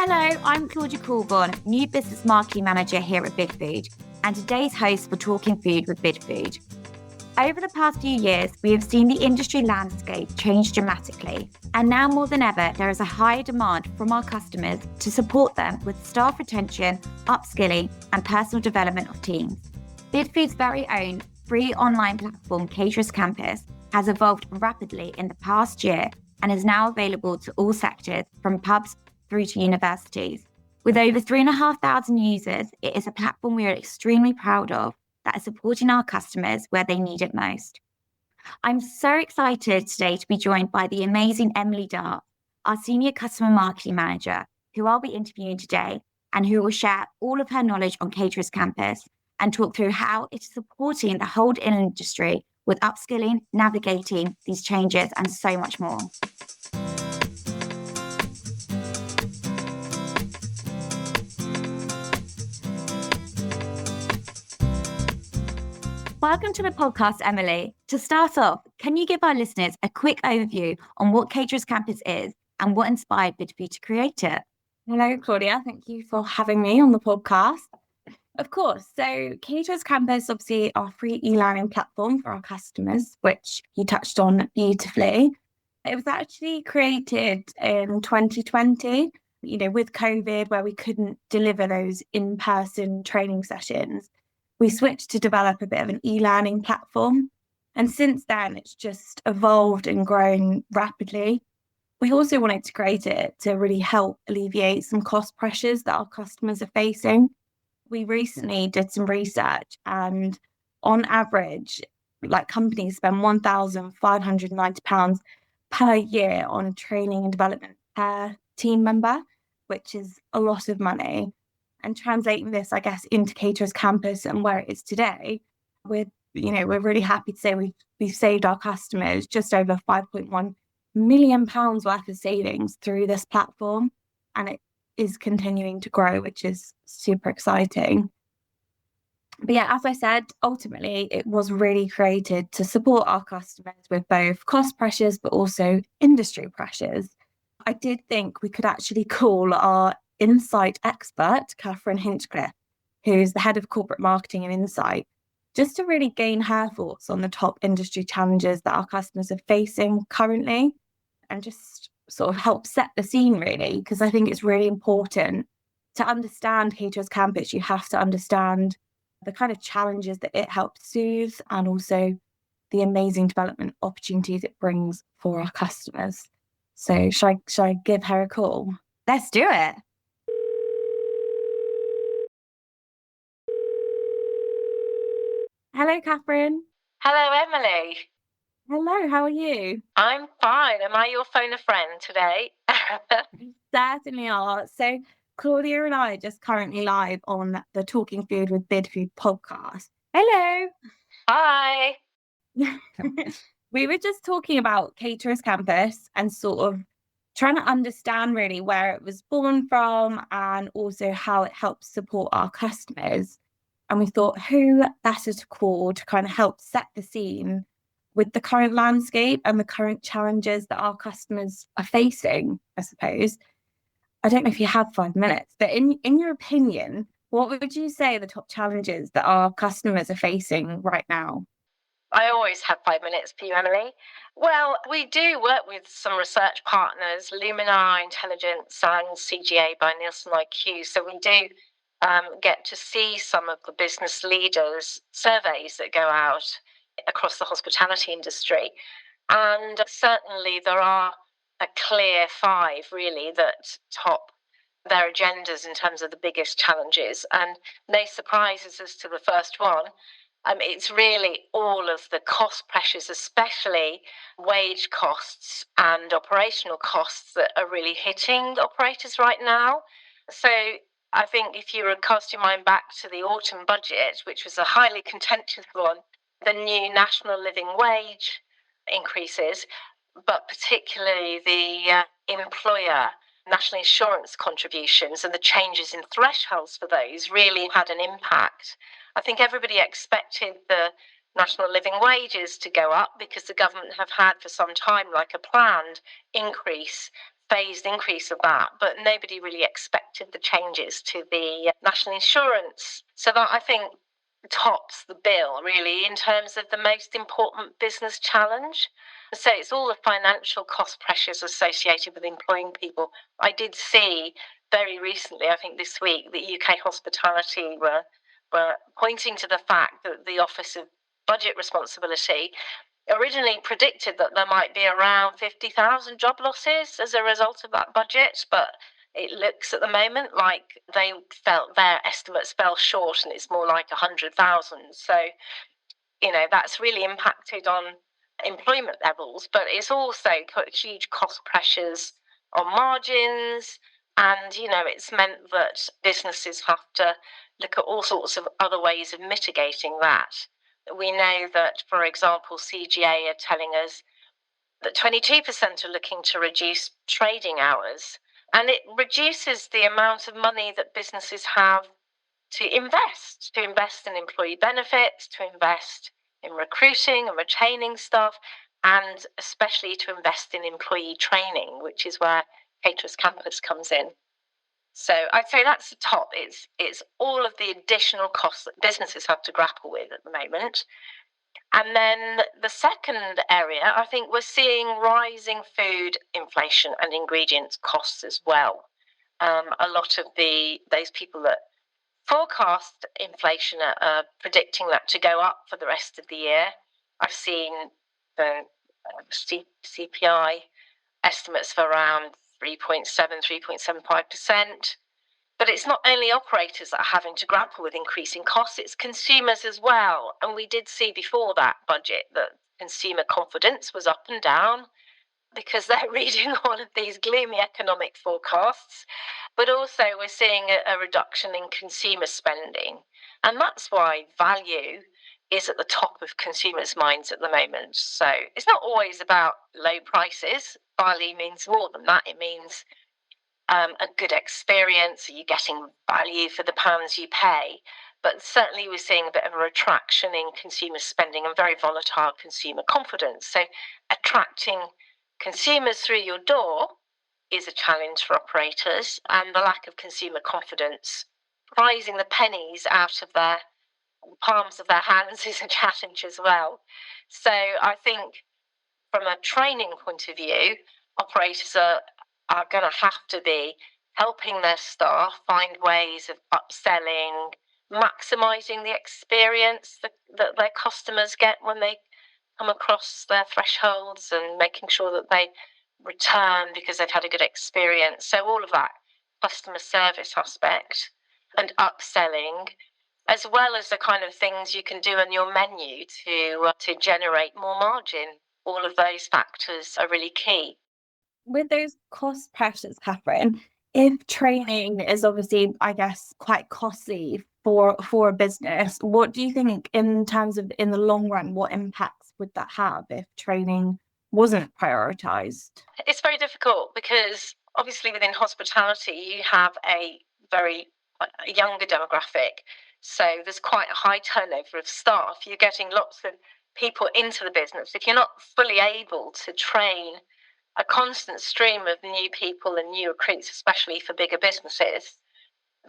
Hello, I'm Claudia Colborn, new business marketing manager here at Bidfood, and today's host for Talking Food with Bidfood. Over the past few years, we have seen the industry landscape change dramatically, and now more than ever, there is a higher demand from our customers to support them with staff retention, upskilling, and personal development of teams. Bidfood's very own free online platform, Caterers Campus, has evolved rapidly in the past year and is now available to all sectors, from pubs through to universities. With over 3,500 users, it is a platform we are extremely proud of that is supporting our customers where they need it most. I'm so excited today to be joined by the amazing Emily Dart, our Senior Customer Marketing Manager, who I'll be interviewing today and who will share all of her knowledge on Caterers Campus and talk through how it is supporting the whole industry with upskilling, navigating these changes, and so much more. Welcome to the podcast, Emily. To start off, can you give our listeners a quick overview on what Caterers Campus is and what inspired Bidfood to create it? Hello, Claudia. Thank you for having me on the podcast. Of course. So Caterers Campus, obviously, our free e-learning platform for our customers, which you touched on beautifully. It was actually created in 2020, with COVID, where we couldn't deliver those in-person training sessions. We switched to develop a bit of an e-learning platform. And since then, it's just evolved and grown rapidly. We also wanted to create it to really help alleviate some cost pressures that our customers are facing. We recently did some research, and on average, companies spend £1,590 per year on training and development per team member, which is a lot of money. And translating this, I guess, into Caterers Campus and where it is today, we're really happy to say we've saved our customers just over £5.1 million worth of savings through this platform, and it is continuing to grow, which is super exciting. But yeah, as I said, ultimately, it was really created to support our customers with both cost pressures, but also industry pressures. I did think we could actually call our insight expert, Catherine Hinchcliffe, who's the head of corporate marketing and insight, just to really gain her thoughts on the top industry challenges that our customers are facing currently, and just sort of help set the scene, really, because I think it's really important to understand Caterers Campus. You have to understand the kind of challenges that it helps soothe, and also the amazing development opportunities it brings for our customers. So should I give her a call? Let's do it. Hello, Catherine. Hello, Emily. Hello, how are you? I'm fine. Am I your phone a friend today? Certainly are. So Claudia and I are just currently live on the Talking Food with Bidfood podcast. Hello. Hi. We were just talking about Caterers Campus and sort of trying to understand really where it was born from and also how it helps support our customers. And we thought, who better to call to kind of help set the scene with the current landscape and the current challenges that our customers are facing, I suppose. I don't know if you have 5 minutes, but in your opinion, what would you say are the top challenges that our customers are facing right now? I always have 5 minutes for you, Emily. Well, we do work with some research partners, Luminar Intelligence and CGA by Nielsen IQ. So we do get to see some of the business leaders' surveys that go out across the hospitality industry. And certainly there are a clear 5, really, that top their agendas in terms of the biggest challenges. And no surprises as to the first one. It's really all of the cost pressures, especially wage costs and operational costs, that are really hitting operators right now. So I think if you were cast your mind back to the autumn budget, which was a highly contentious one, the new national living wage increases, but particularly the employer national insurance contributions and the changes in thresholds for those really had an impact. I think everybody expected the national living wages to go up because the government have had for some time a planned increase phased increase of that, but nobody really expected the changes to the national insurance. So that, I think, tops the bill really in terms of the most important business challenge. So it's all the financial cost pressures associated with employing people. I did see very recently, I think this week, that UK Hospitality were pointing to the fact that the Office of Budget Responsibility originally predicted that there might be around 50,000 job losses as a result of that budget, but it looks at the moment like they felt their estimates fell short and it's more like 100,000. So, that's really impacted on employment levels, but it's also put huge cost pressures on margins. And, it's meant that businesses have to look at all sorts of other ways of mitigating that. We know that, for example, CGA are telling us that 22% are looking to reduce trading hours. And it reduces the amount of money that businesses have to invest in employee benefits, to invest in recruiting and retaining staff, and especially to invest in employee training, which is where Caterers Campus comes in. So I'd say that's the top. It's all of the additional costs that businesses have to grapple with at the moment. And then the second area, I think we're seeing rising food inflation and ingredients costs as well. A lot of those people that forecast inflation are predicting that to go up for the rest of the year. I've seen the CPI estimates of around 3.7, 3.75%. But it's not only operators that are having to grapple with increasing costs, it's consumers as well. And we did see before that budget that consumer confidence was up and down because they're reading all of these gloomy economic forecasts. But also we're seeing a reduction in consumer spending. And that's why value is at the top of consumers' minds at the moment. So it's not always about low prices. Value means more than that. It means a good experience. Are you getting value for the pounds you pay? But certainly we're seeing a bit of a retraction in consumer spending and very volatile consumer confidence. So attracting consumers through your door is a challenge for operators, and the lack of consumer confidence, prizing the pennies out of their palms of their hands, is a challenge as well. So I think from a training point of view, operators are going to have to be helping their staff find ways of upselling, maximising the experience that their customers get when they come across their thresholds, and making sure that they return because they've had a good experience. So all of that customer service aspect and upselling, as well as the kind of things you can do on your menu to generate more margin. All of those factors are really key. With those cost pressures, Catherine, if training is obviously, I guess, quite costly for a business, what do you think in terms of in the long run, what impacts would that have if training wasn't prioritised? It's very difficult because obviously within hospitality you have a very younger demographic. So there's quite a high turnover of staff. You're getting lots of people into the business. If you're not fully able to train a constant stream of new people and new recruits, especially for bigger businesses,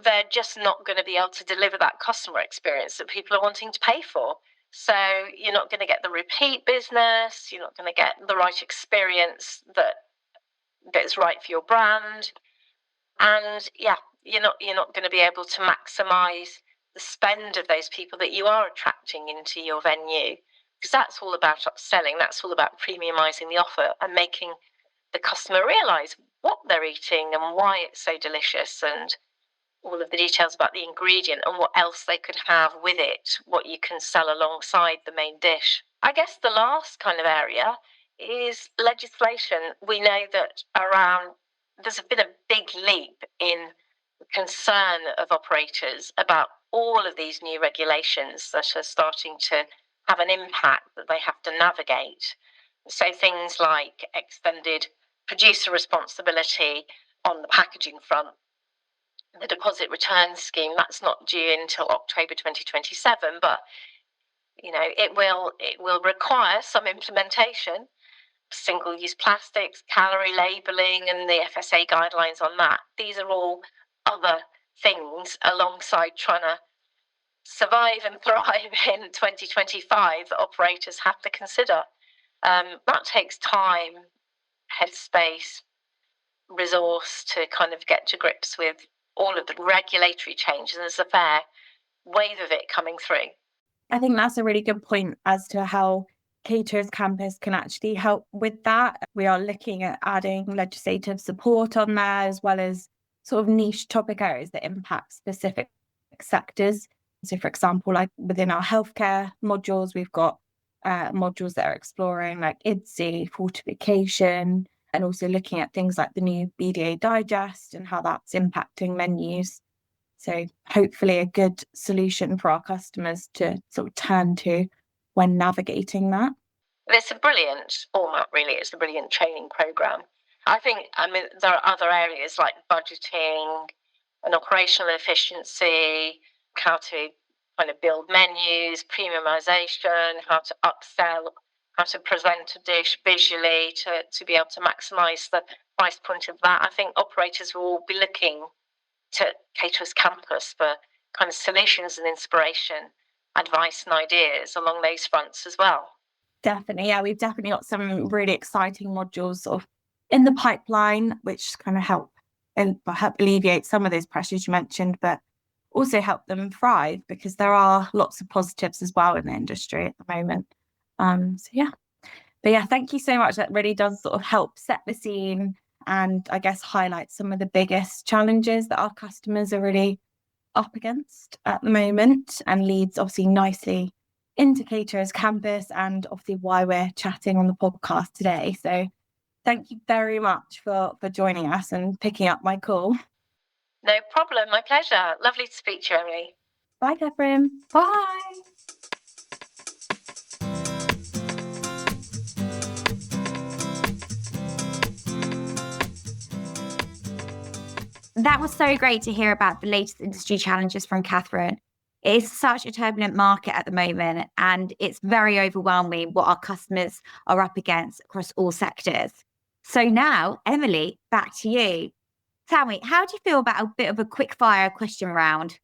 they're just not going to be able to deliver that customer experience that people are wanting to pay for. So you're not going to get the repeat business, you're not going to get the right experience that is right for your brand. And you're not going to be able to maximize the spend of those people that you are attracting into your venue, because that's all about upselling, that's all about premiumizing the offer and making the customer realize what they're eating and why it's so delicious, and all of the details about the ingredient and what else they could have with it, what you can sell alongside the main dish. I guess the last kind of area is legislation. We know that there's been a big leap in concern of operators about all of these new regulations that are starting to have an impact that they have to navigate. So things like extended producer responsibility on the packaging front, the deposit return scheme, that's not due until October 2027, but it will require some implementation. single-use plastics, calorie labelling, and the FSA guidelines on that. These are all other things alongside trying to survive and thrive in 2025 that operators have to consider. That takes time, headspace, resource to kind of get to grips with all of the regulatory changes. There's a fair wave of it coming through. I think that's a really good point as to how Caterers Campus can actually help with that. We are looking at adding legislative support on there, as well as sort of niche topic areas that impact specific sectors. So, for example, like within our healthcare modules, we've got modules that are exploring like IDSI, fortification, and also looking at things like the new BDA digest and how that's impacting menus. So hopefully a good solution for our customers to sort of turn to when navigating that. It's a brilliant format, really. It's a brilliant training programme. I mean, there are other areas like budgeting and operational efficiency, how to kind of build menus, premiumisation, how to upsell, how to present a dish visually to be able to maximise the price point of that. I think operators will be looking to Caterers Campus for kind of solutions and inspiration, advice and ideas along those fronts as well. Definitely, yeah, we've definitely got some really exciting modules sort of in the pipeline, which kind of help alleviate some of those pressures you mentioned, but also help them thrive, because there are lots of positives as well in the industry at the moment. Thank you so much. That really does sort of help set the scene and I guess highlight some of the biggest challenges that our customers are really up against at the moment, and leads obviously nicely into Caterers Campus and obviously why we're chatting on the podcast today. So thank you very much for joining us and picking up my call. No problem, my pleasure. Lovely to speak to you, Emily. Bye, Catherine. Bye. That was so great to hear about the latest industry challenges from Catherine. It is such a turbulent market at the moment, and it's very overwhelming what our customers are up against across all sectors. So now, Emily, back to you. Tell me, how do you feel about a bit of a quick fire question round?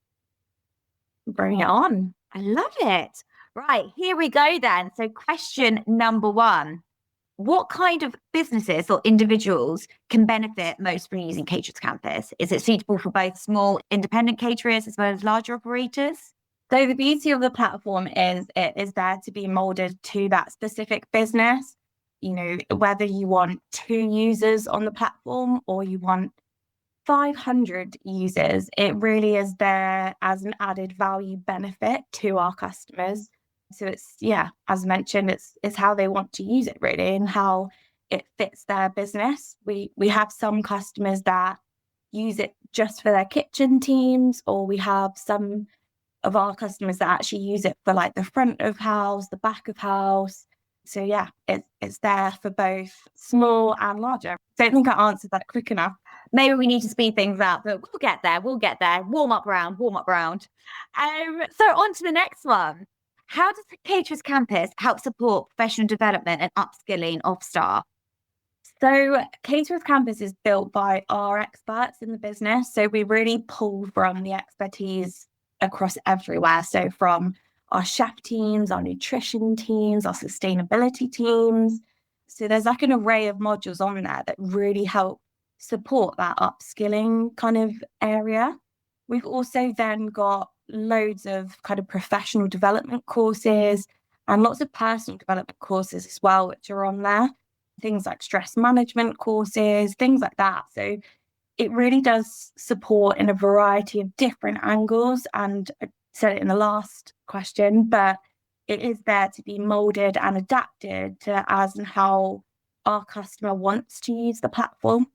Bring it on. I love it. Right, here we go then. So question number 1. What kind of businesses or individuals can benefit most from using Caterers Campus? Is it suitable for both small independent caterers as well as larger operators? So the beauty of the platform is it is there to be molded to that specific business. You know, whether you want 2 users on the platform or you want 500 users, it really is there as an added value benefit to our customers. So it's, as mentioned, it's how they want to use it really and how it fits their business. We have some customers that use it just for their kitchen teams, or we have some of our customers that actually use it for like the front of house, the back of house. So it's there for both small and larger. Don't think I answered that quick enough. Maybe we need to speed things up, but we'll get there. Warm up round. So on to the next one. How does Caterers Campus help support professional development and upskilling of staff? So Caterers Campus is built by our experts in the business. So we really pull from the expertise across everywhere. So from our chef teams, our nutrition teams, our sustainability teams. So there's like an array of modules on there that really help support that upskilling kind of area. We've also then got loads of kind of professional development courses and lots of personal development courses as well, which are on there. Things like stress management courses, things like that. So it really does support in a variety of different angles. And I said it in the last question, but it is there to be molded and adapted to as and how our customer wants to use the platform.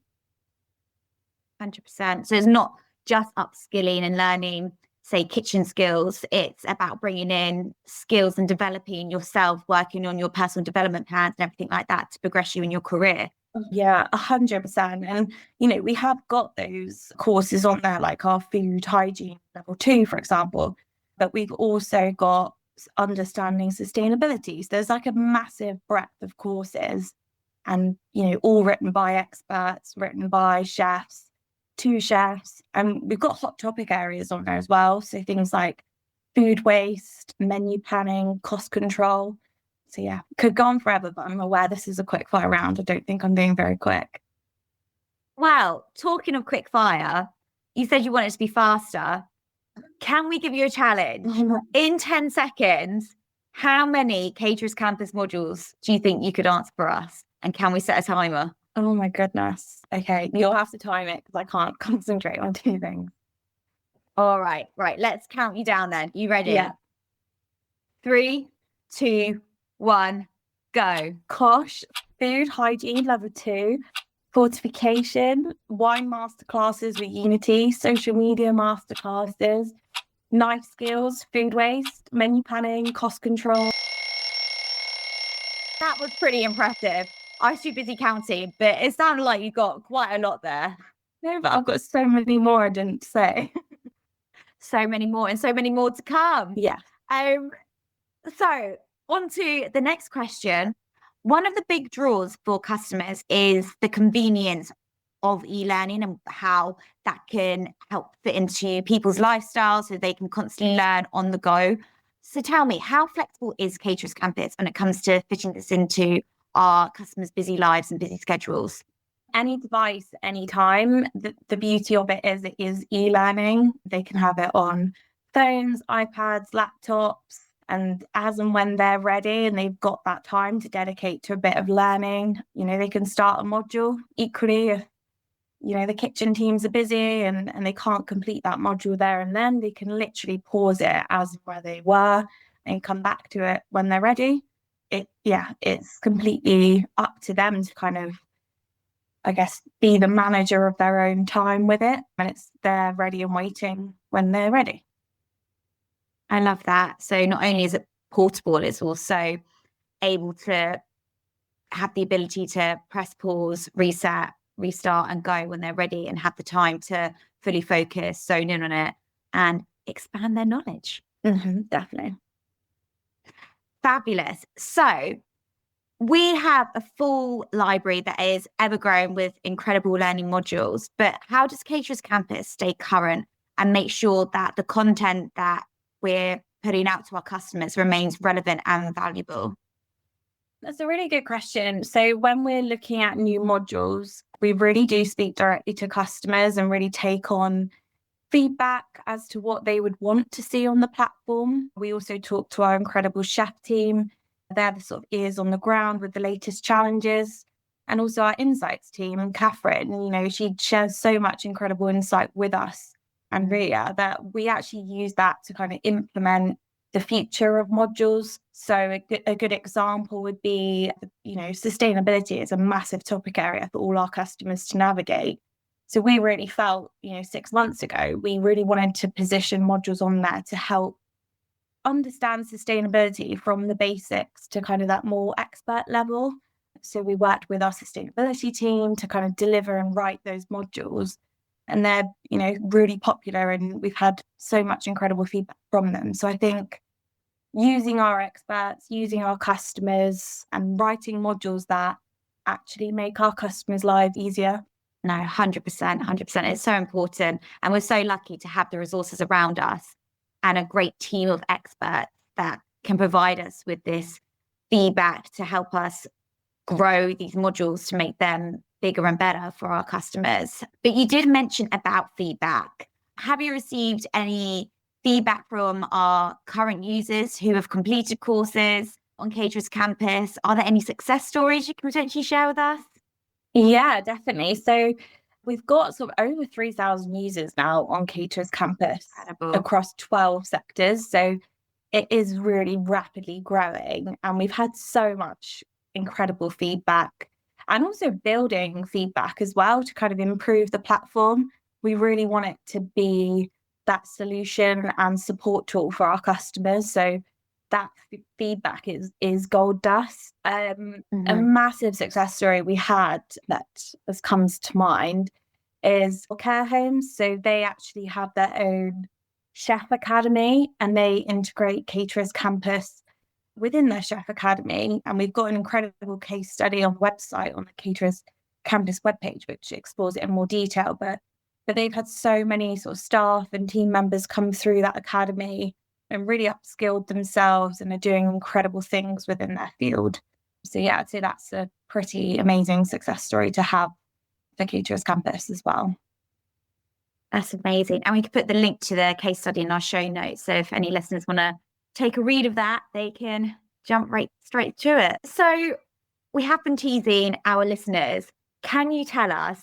100%. So it's not just upskilling and learning, say, kitchen skills. It's about bringing in skills and developing yourself, working on your personal development plans and everything like that to progress you in your career. Yeah, 100%. And, you know, we have got those courses on there, like our food hygiene level 2, for example, but we've also got understanding sustainability. So there's like a massive breadth of courses. and, all written by experts, written by chefs, 2 chefs. And we've got hot topic areas on there as well. So things like food waste, menu planning, cost control. So yeah, could go on forever, but I'm aware this is a quick fire round. I don't think I'm being very quick. Well, talking of quick fire, you said you wanted to be faster. Can we give you a challenge? In 10 seconds, how many Caterers Campus modules do you think you could answer for us? And can we set a timer? Oh my goodness. Okay, you'll have to time it because I can't concentrate on 2 things. All right, let's count you down then. You ready? Yeah. 3, 2, 1, go. Kosh, food hygiene level 2, fortification, wine masterclasses with Unity, social media masterclasses, knife skills, food waste, menu planning, cost control. That was pretty impressive. I was too busy counting, but it sounded like you got quite a lot there. No, but I've got so many more I didn't say. So many more and so many more to come. Yeah. So on to the next question. One of the big draws for customers is the convenience of e-learning and how that can help fit into people's lifestyles so they can constantly learn on the go. So tell me, how flexible is Caterers Campus when it comes to fitting this into our customers' busy lives and busy schedules? Any device, anytime. The beauty of it is e-learning. They can have it on phones, iPads, laptops, and as and when they're ready and they've got that time to dedicate to a bit of learning, they can start a module. Equally, if the kitchen teams are busy and they can't complete that module there and then, they can literally pause it as where they were and come back to it when they're ready. It's completely up to them to kind of, I guess, be the manager of their own time with it, and they're ready and waiting when they're ready. I love that. So not only is it portable, it's also able to have the ability to press pause, reset, restart and go when they're ready and have the time to fully focus, zone in on it and expand their knowledge. Definitely. Fabulous. So we have a full library that is ever growing with incredible learning modules, but how does Caterers Campus stay current and make sure that the content that we're putting out to our customers remains relevant and valuable? That's a really good question. So when we're looking at new modules, we really do speak directly to customers and really take on feedback as to what they would want to see on the platform. We also talk to our incredible chef team. They're the sort of ears on the ground with the latest challenges. And also our insights team, and Catherine, she shares so much incredible insight with us and Ria that we actually use that to kind of implement the future of modules. So a good example would be, sustainability is a massive topic area for all our customers to navigate. So we really felt, 6 months ago, we really wanted to position modules on there to help understand sustainability from the basics to kind of that more expert level. So we worked with our sustainability team to kind of deliver and write those modules. And they're, really popular, and we've had so much incredible feedback from them. So I think using our experts, using our customers and writing modules that actually make our customers' lives easier. No, 100%. It's so important. And we're so lucky to have the resources around us and a great team of experts that can provide us with this feedback to help us grow these modules to make them bigger and better for our customers. But you did mention about feedback. Have you received any feedback from our current users who have completed courses on Caterers Campus? Are there any success stories you can potentially share with us? Yeah, definitely. So we've got sort of over 3,000 users now on Caterers Campus. Incredible. Across 12 sectors. So it is really rapidly growing, and we've had so much incredible feedback and also building feedback as well to kind of improve the platform. We really want it to be that solution and support tool for our customers. So that feedback is gold dust. A massive success story we had that comes to mind is care homes. So they actually have their own chef academy, and they integrate Caterers Campus within their Chef Academy. And we've got an incredible case study on the website, on the Caterers Campus webpage, which explores it in more detail. But they've had so many sort of staff and team members come through that academy and really upskilled themselves and are doing incredible things within their field. So yeah, I'd say that's a pretty amazing success story to have for Caterers Campus as well. That's amazing. And we can put the link to the case study in our show notes. So if any listeners want to take a read of that, they can jump right straight to it. So we have been teasing our listeners. Can you tell us,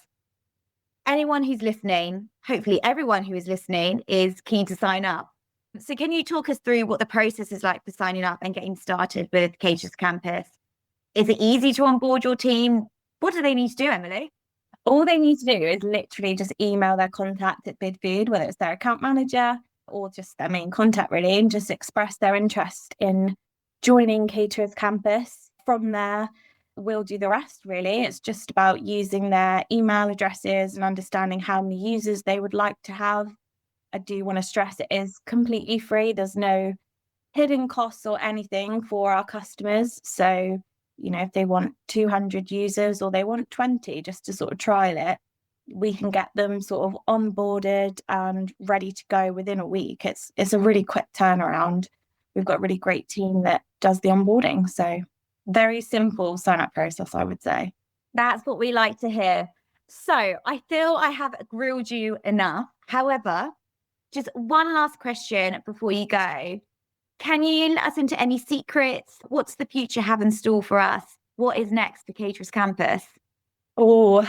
anyone who's listening, hopefully everyone who is listening is keen to sign up. So can you talk us through what the process is like for signing up and getting started with Caterers Campus? Is it easy to onboard your team? What do they need to do, Emily? All they need to do is literally just email their contact at Bidfood, whether it's their account manager or just their main contact really, and just express their interest in joining Caterers Campus. From there, we'll do the rest really. It's just about using their email addresses and understanding how many users they would like to have. I do want to stress it is completely free. There's no hidden costs or anything for our customers. So, you know, if they want 200 users or they want 20 just to sort of trial it, we can get them sort of onboarded and ready to go within a week. It's a really quick turnaround. We've got a really great team that does the onboarding. So very simple sign-up process, I would say. That's what we like to hear. So I feel I have grilled you enough. However, just one last question before you go. Can you let us into any secrets? What's the future have in store for us? What is next for Caterers Campus? Oh,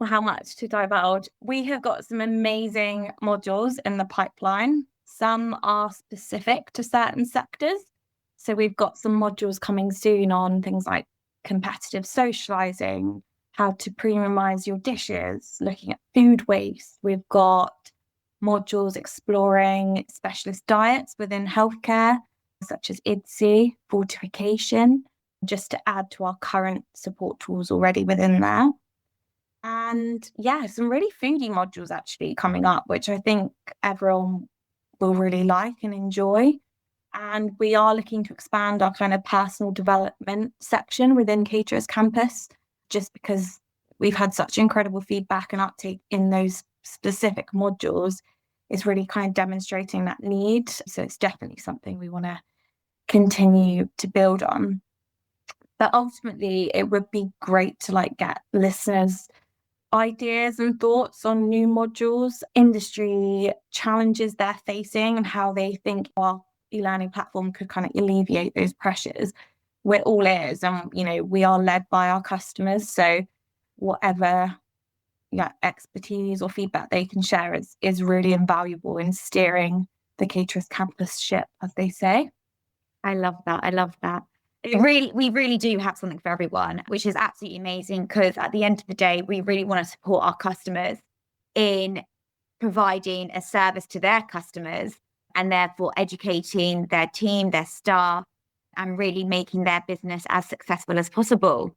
how much to divulge? We have got some amazing modules in the pipeline. Some are specific to certain sectors. So we've got some modules coming soon on things like competitive socializing, how to premiumize your dishes, looking at food waste. We've got modules exploring specialist diets within healthcare, such as IDSI, fortification, just to add to our current support tools already within there. And yeah, some really foodie modules actually coming up, which I think everyone will really like and enjoy. And we are looking to expand our kind of personal development section within Caterers Campus, just because we've had such incredible feedback and uptake in those specific modules is really kind of demonstrating that need. So it's definitely something we want to continue to build on. But ultimately, it would be great to get listeners' ideas and thoughts on new modules, industry challenges they're facing, and how they think our e-learning platform could kind of alleviate those pressures. We're all ears, and we are led by our customers. So whatever expertise or feedback they can share is really invaluable in steering the Caterers Campus ship, as they say. I love that. We really do have something for everyone, which is absolutely amazing, because at the end of the day, we really want to support our customers in providing a service to their customers and therefore educating their team, their staff, and really making their business as successful as possible.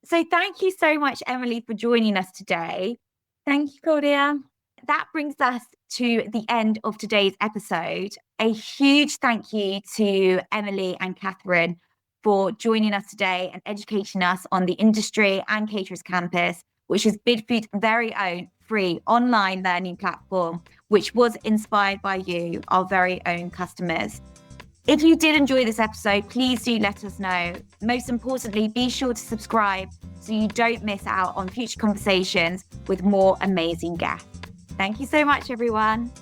So thank you so much, Emily, for joining us today. Thank you, Claudia. That brings us to the end of today's episode. A huge thank you to Emily and Catherine for joining us today and educating us on the industry and Caterers Campus, which is Bidfood's very own free online learning platform, which was inspired by you, our very own customers. If you did enjoy this episode, please do let us know. Most importantly, be sure to subscribe so you don't miss out on future conversations with more amazing guests. Thank you so much, everyone.